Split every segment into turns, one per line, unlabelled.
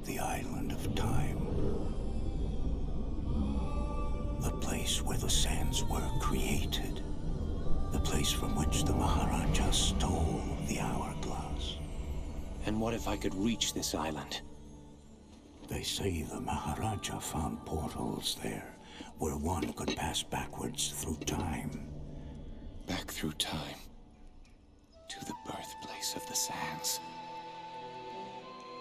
the Island of Time. The place where the sands were created. The place from which the Maharaja stole the hourglass.
And what if I could reach this island?
They say the Maharaja found portals there, where one could pass backwards through time.
Back through time. To the birthplace of the sands.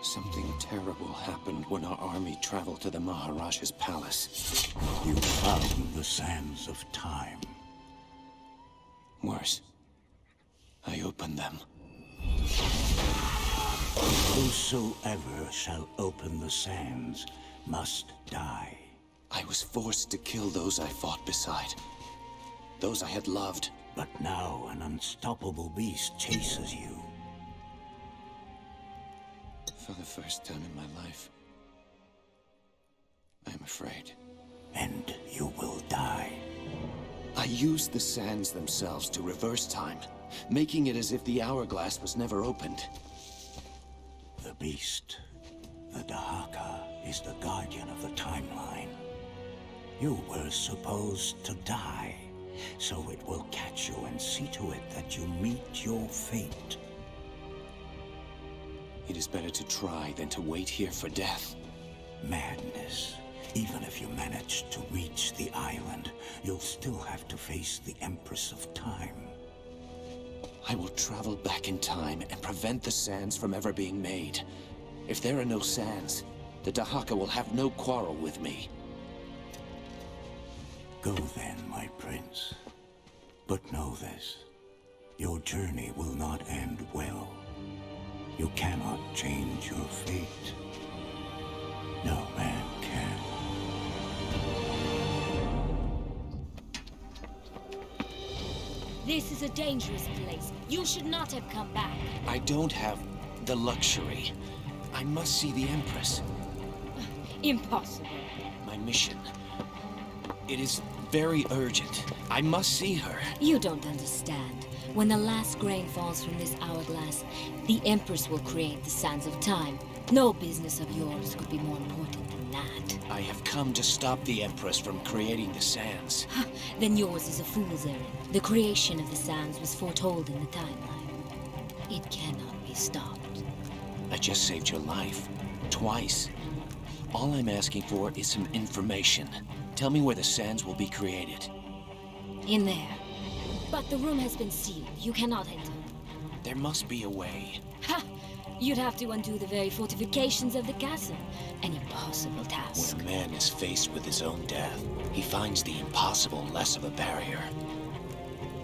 Something terrible happened when our army traveled to the Maharaja's palace.
You found the sands of time.
Worse. I opened them.
Whosoever shall open the sands must die.
I was forced to kill those I fought beside. Those I had loved.
But now an unstoppable beast chases you.
For the first time in my life, I am afraid.
And you will die.
I used the sands themselves to reverse time, making it as if the hourglass was never opened.
The beast, the Dahaka, is the guardian of the timeline. You were supposed to die, so it will catch you and see to it that you meet your fate.
It is better to try than to wait here for death.
Madness. Even if you manage to reach the island, you'll still have to face the Empress of Time.
I will travel back in time and prevent the sands from ever being made. If there are no sands, the Dahaka will have no quarrel with me.
Go then, my prince. But know this. Your journey will not end well. You cannot change your fate. No man can.
This is a dangerous place. You should not have come back.
I don't have the luxury. I must see the Empress.
Impossible.
My mission. It is very urgent. I must see her.
You don't understand. When the last grain falls from this hourglass, the Empress will create the sands of time. No business of yours could be more important than that.
I have come to stop the Empress from creating the sands.
Then yours is a fool's errand. The creation of the sands was foretold in the timeline. It cannot be stopped.
I just saved your life. Twice. All I'm asking for is some information. Tell me where the sands will be created.
In there. But the room has been sealed. You cannot enter.
There must be a way.
Ha! You'd have to undo the very fortifications of the castle. An impossible task.
When a man is faced with his own death, he finds the impossible less of a barrier.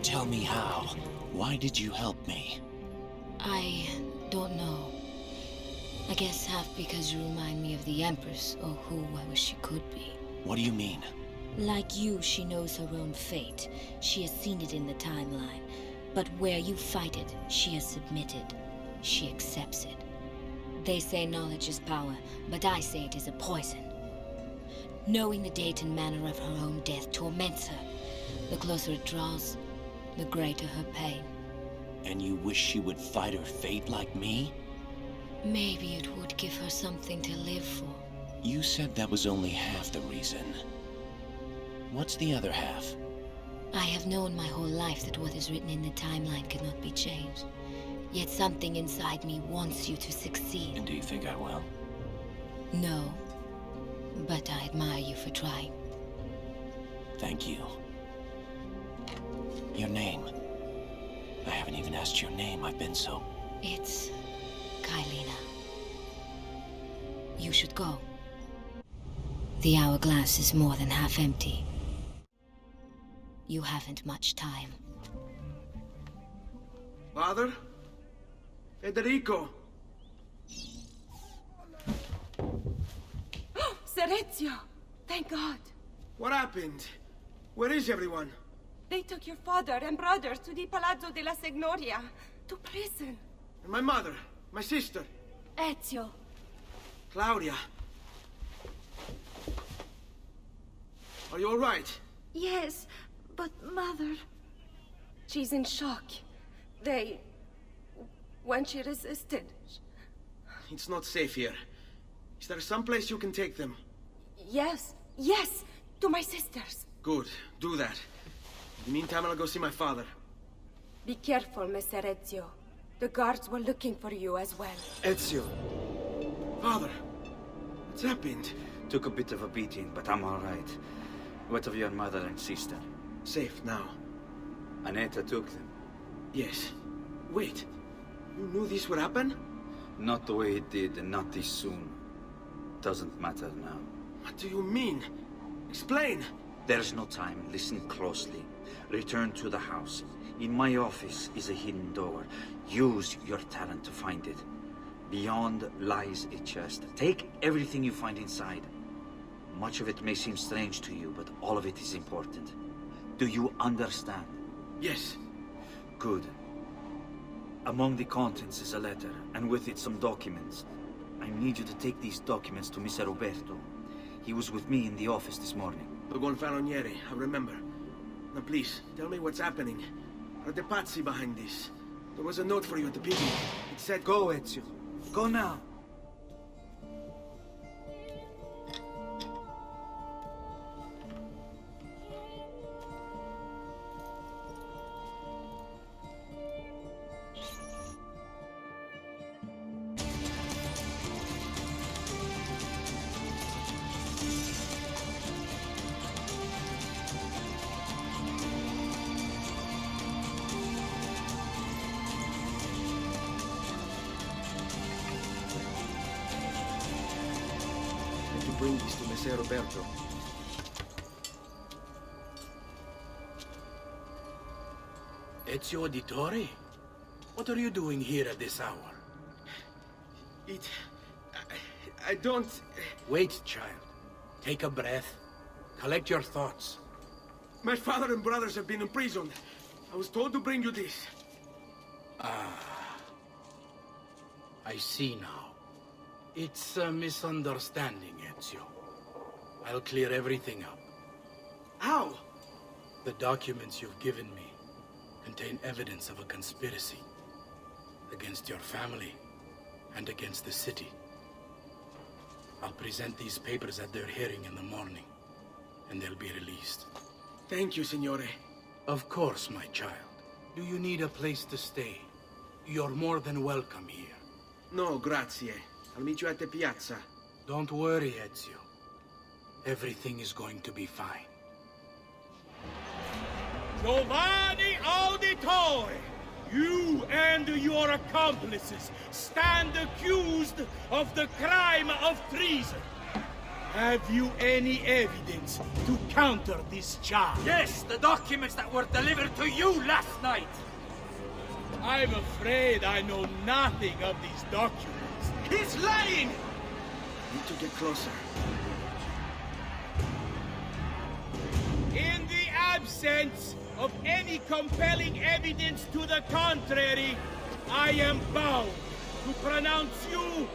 Tell me how. Why did you help me?
I don't know. I guess half because you remind me of the Empress, or who I wish she could be.
What do you mean?
Like you, she knows her own fate. She has seen it in the timeline. But where you fight it, she has submitted. She accepts it. They say knowledge is power, but I say it is a poison. Knowing the date and manner of her own death torments her. The closer it draws, the greater her pain.
And you wish she would fight her fate like me?
Maybe it would give her something to live for.
You said that was only half the reason. What's the other half?
I have known my whole life that what is written in the timeline cannot be changed. Yet something inside me wants you to succeed.
And do you think I will?
No. But I admire you for trying.
Thank you. Your name. I haven't even asked your name. I've been so...
It's... Kylina. You should go. The hourglass is more than half empty. You haven't much time.
Father? Federico!
Serezio! Thank God!
What happened? Where is everyone?
They took your father and brothers to the Palazzo della Signoria, to prison.
And my mother? My sister?
Ezio.
Claudia? Are you all right?
Yes, but Mother... She's in shock. When she resisted...
It's not safe here. Is there some place you can take them?
Yes, yes, to my sisters.
Good, do that. In the meantime, I'll go see my father.
Be careful, Messer Ezio. The guards were looking for you as well.
Ezio. Father, what's happened?
Took a bit of a beating, but I'm all right. What of your mother and sister?
Safe now.
Annetta took them.
Yes. Wait. You knew this would happen?
Not the way it did, and not this soon. Doesn't matter now.
What do you mean? Explain!
There's no time. Listen closely. Return to the house. In my office is a hidden door. Use your talent to find it. Beyond lies a chest. Take everything you find inside. Much of it may seem strange to you, but all of it is important. Do you understand?
Yes.
Good. Among the contents is a letter, and with it some documents. I need you to take these documents to Messer Roberto. He was with me in the office this morning.
The Gonfaloniere, I remember. Now please, tell me what's happening. Are the Pazzi behind this? There was a note for you at the picnic. It said,
Go, Ezio. Go now.
bring this to Messer Roberto.
Ezio Auditore? What are you doing here at this hour?
I don't...
Wait, child. Take a breath. Collect your thoughts.
My father and brothers have been imprisoned. I was told to bring you this.
I see now. It's a misunderstanding, Ezio. I'll clear everything up.
How?
The documents you've given me contain evidence of a conspiracy against your family and against the city. I'll present these papers at their hearing in the morning, and they'll be released.
Thank you, Signore.
Of course, my child. Do you need a place to stay? You're more than welcome here.
No, grazie. I'll meet you at the piazza.
Don't worry, Ezio. Everything is going to be fine.
Giovanni Auditore! You and your accomplices stand accused of the crime of treason. Have you any evidence to counter this charge?
Yes, the documents that were delivered to you last night.
I'm afraid I know nothing of these documents.
He's lying! Need to get closer.
In the absence of any compelling evidence to the contrary, I am bound to pronounce you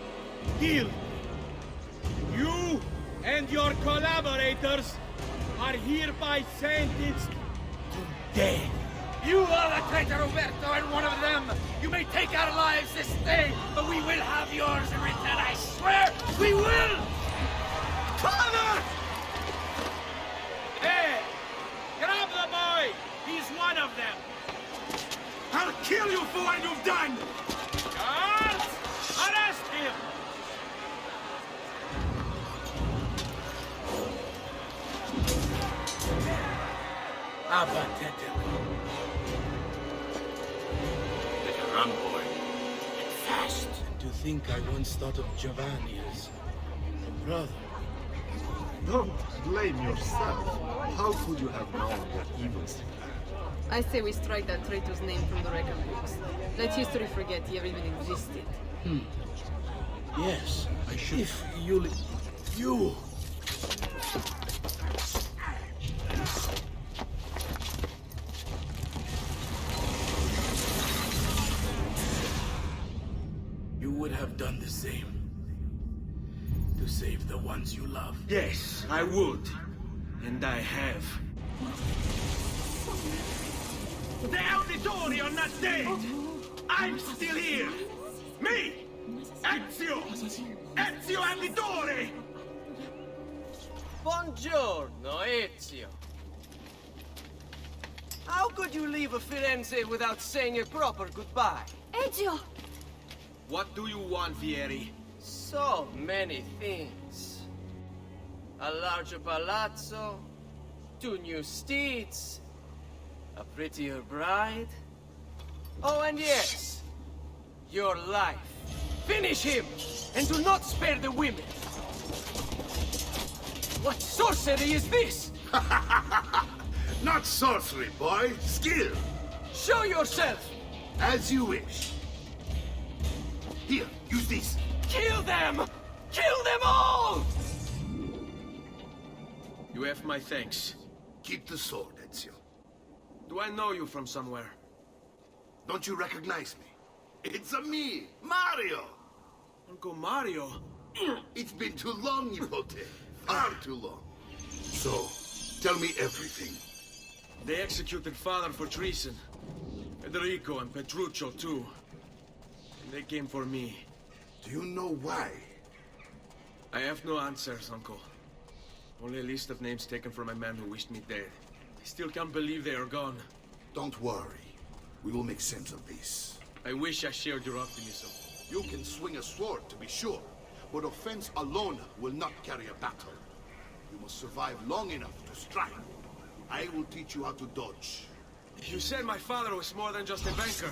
guilty. You and your collaborators are hereby sentenced to death.
You are the traitor, Roberto, and one of them. You may take our lives this day, but we will have yours in return. I swear, we will!
Father!
There! Grab the boy! He's one of them!
I'll kill you for what you've done!
Guards! Arrest him!
Abatete.
Better run, boy. And fast.
And to think I once thought of Giovanni as a brother.
Don't blame yourself. How could you have known their evils like that?
I say we strike that traitor's name from the record books. Let history forget he ever even existed.
Yes, I should. If you... You! You would have done the same. To save the ones you love.
Yes, I would. And I have. The Auditori are not dead! I'm still here! Me! Ezio! Ezio Auditore!
Buongiorno, Ezio. How could you leave a Firenze without saying a proper goodbye?
Ezio!
What do you want, Fieri?
So many things. A larger palazzo, 2 new steeds, a prettier bride. Oh, and yes, your life. Finish him, and do not spare the women. What sorcery is this?
Not sorcery, boy. Skill.
Show yourself!
As you wish. Here, use this.
Kill them! Kill them all!
You have my thanks.
Keep the sword, Ezio.
Do I know you from somewhere?
Don't you recognize me? It's me, Mario!
Uncle Mario?
It's been too long, Nipote. Far too long. So, tell me everything.
They executed father for treason. Federico and Petruccio, too. And they came for me.
Do you know why?
I have no answers, Uncle. Only a list of names taken from a man who wished me dead. I still can't believe they are gone.
Don't worry. We will make sense of this.
I wish I shared your optimism.
You can swing a sword, to be sure, but offense alone will not carry a battle. You must survive long enough to strike. I will teach you how to dodge.
You said my father was more than just a banker.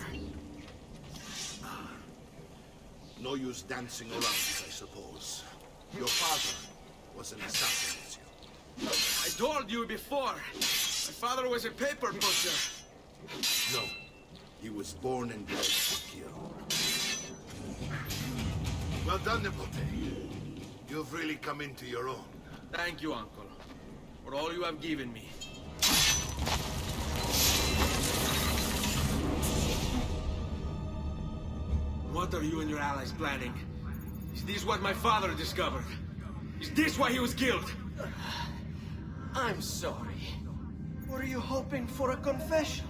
No use dancing around it, I suppose. Your father was an assassin, Ezio.
I told you before. My father was a paper pusher.
No. He was born and bred to kill. Well done, Nipote. You've really come into your own.
Thank you, Uncle, for all you have given me. What are you and your allies planning? Is this what my father discovered? Is this why he was killed?
I'm sorry. Were you hoping for a confession?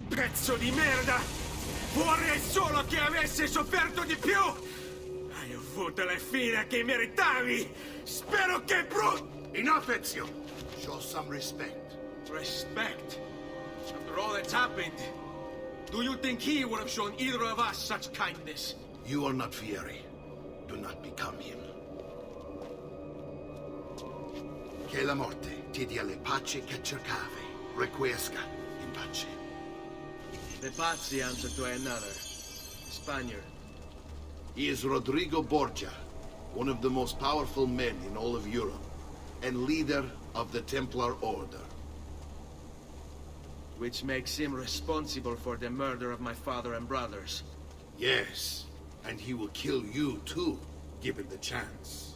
Pezzo di merda! Vorrei solo che avessi sofferto di più! Hai avuto la fine che meritavi! Spero che
Enough, Ezio! Show some respect.
Respect? After all that's happened, do you think he would have shown either of us such kindness?
You are not Fieri. Do not become him. Che la morte ti dia le pace che cercavi. Requiesca in pace.
The Pazzi answer to another. Spaniard.
He is Rodrigo Borgia, one of the most powerful men in all of Europe, and leader of the Templar Order.
Which makes him responsible for the murder of my father and brothers.
Yes, and he will kill you too, given the chance.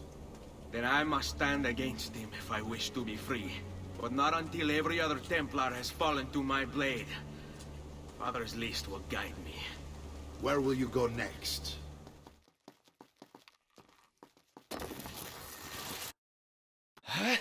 Then I must stand against him if I wish to be free. But not until every other Templar has fallen to my blade. Father's list will guide me.
Where will you go next?
Huh?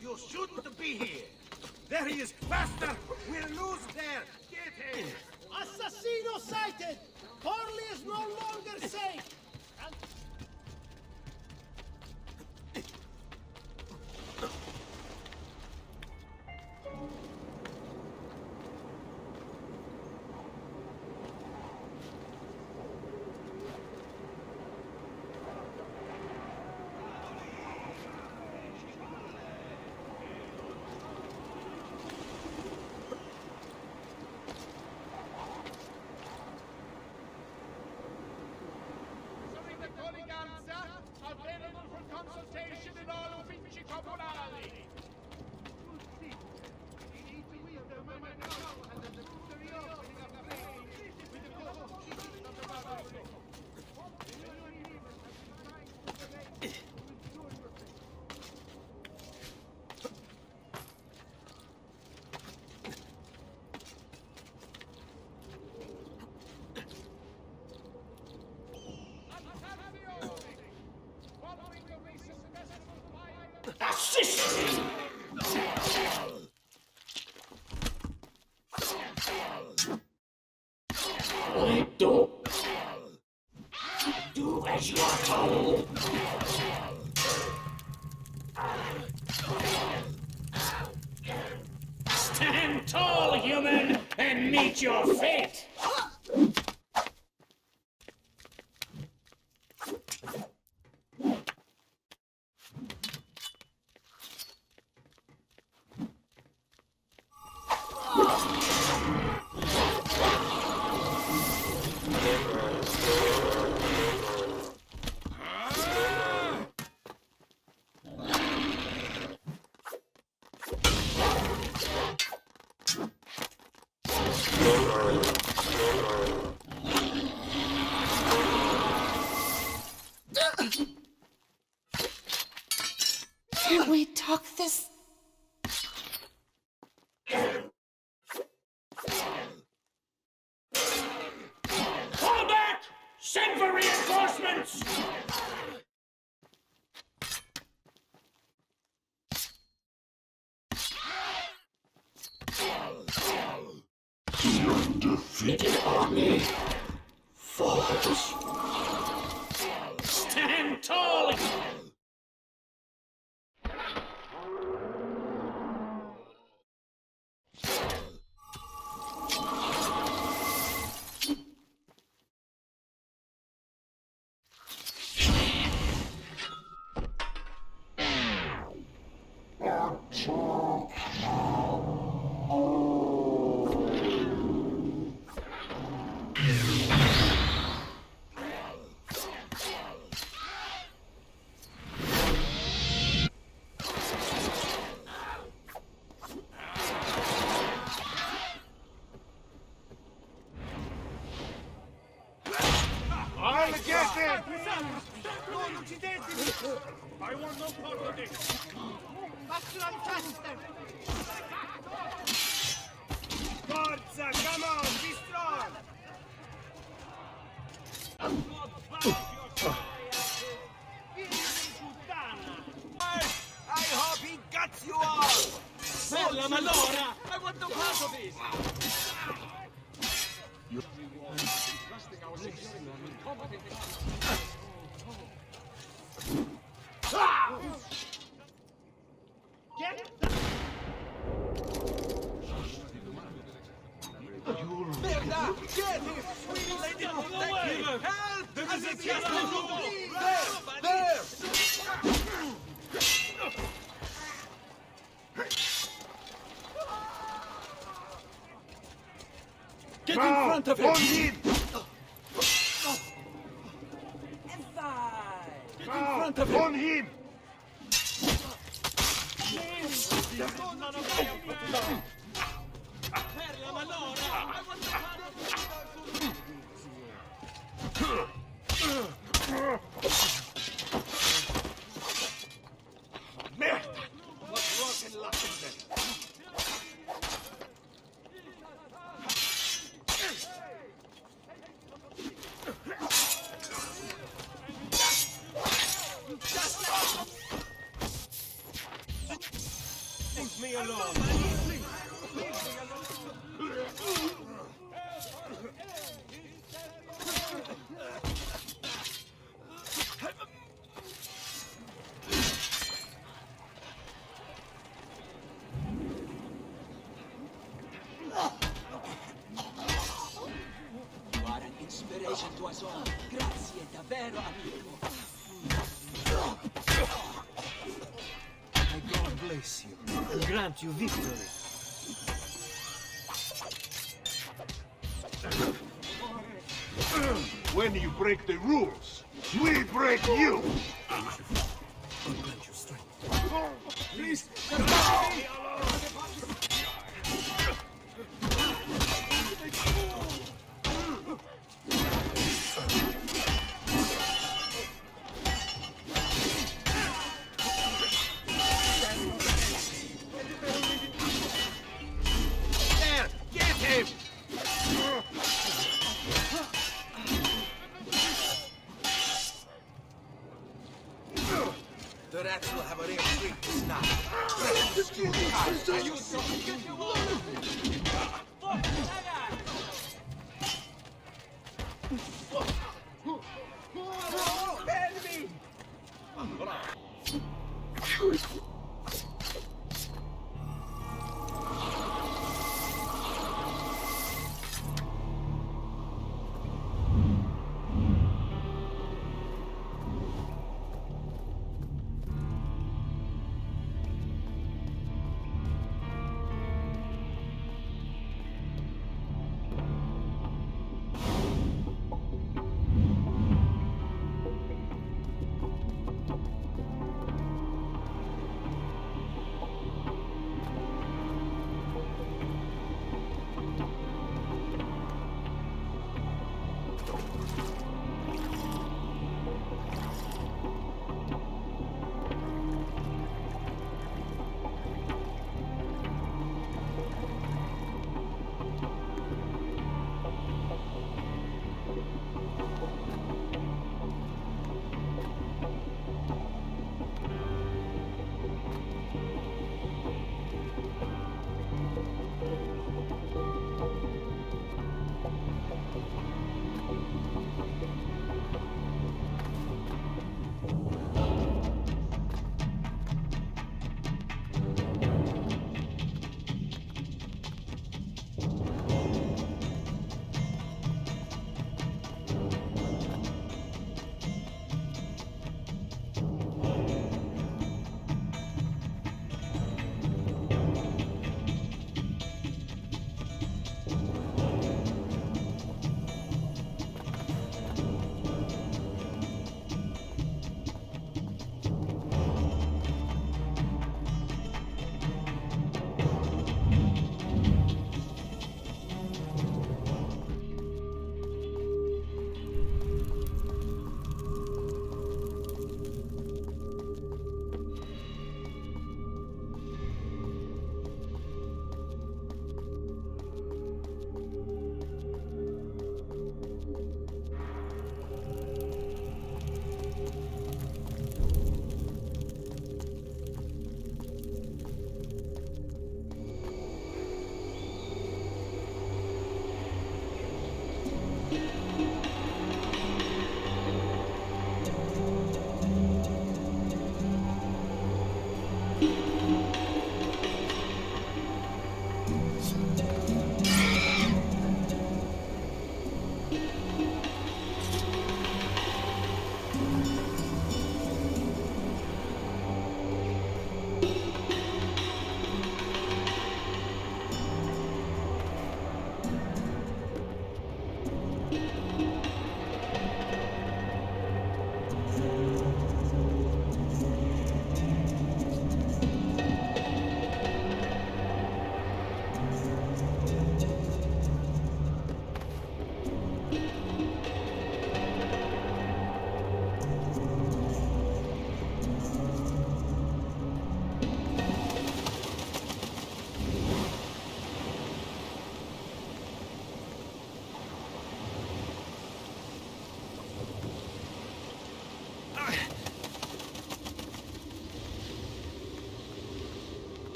You shouldn't be here. There he is. Faster! We'll lose there. Get him.
Assassino sighted! Corley is no longer safe!
Available for consultation in all uffici comunali.
Assist me! Do as you are told. Stand tall, human, and meet your fate!
Can we talk this?
Fall back! Send for reinforcements! The undefeated army falls. Stand tall!
I'll get him! Non uccidetemi! I want no part of this!
Maximum faster!
Forza, come on, be strong! I hope he guts you all!
Bella malora! I want no part of this!
Merda! Get him! Sweet lady, protect him! Help! There is a chest! There!
Get in front of him!
On him!
Get in front of him!
On him!
Bella malora! I want no part of this!
Merda! What rotten luck is that? Leave me alone! Leave me alone!
Guarda, inspiration tua sola. Grazie, davvero, amico.
May God bless you and grant you victory.
When you break the rules, we break you!
God grant you strength. Please,
There! Get him!
The rats will have a real treat this night.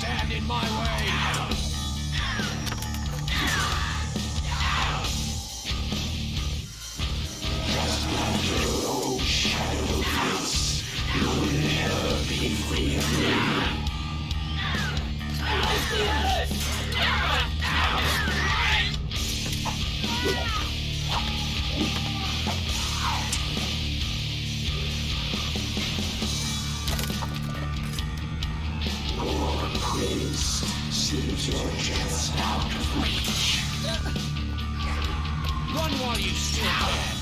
stand in my way! Just under your own shadow face, you will never be free of me. Your prince seems you're just out of reach. Run while you still can.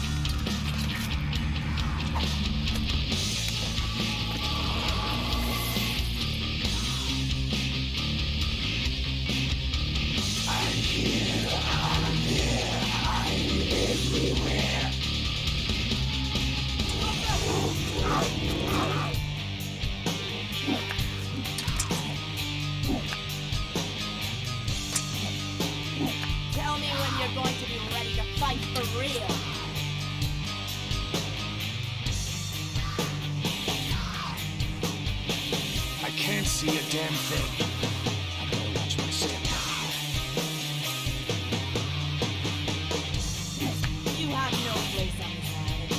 I'm here, I'm there, I'm everywhere.
Tell me when you're going to be ready to fight for real.
I can't see a damn thing. I better watch my step now.
You have no place on this island.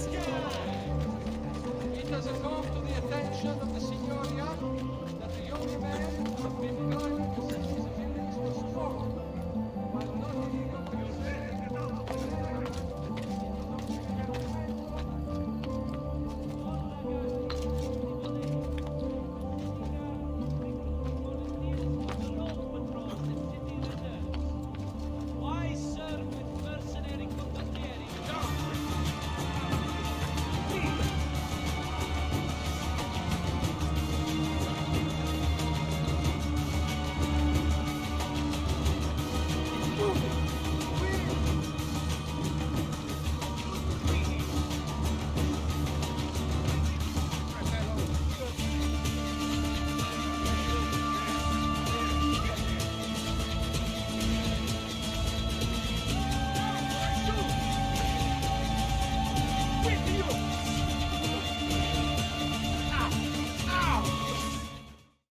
It has come to the attention of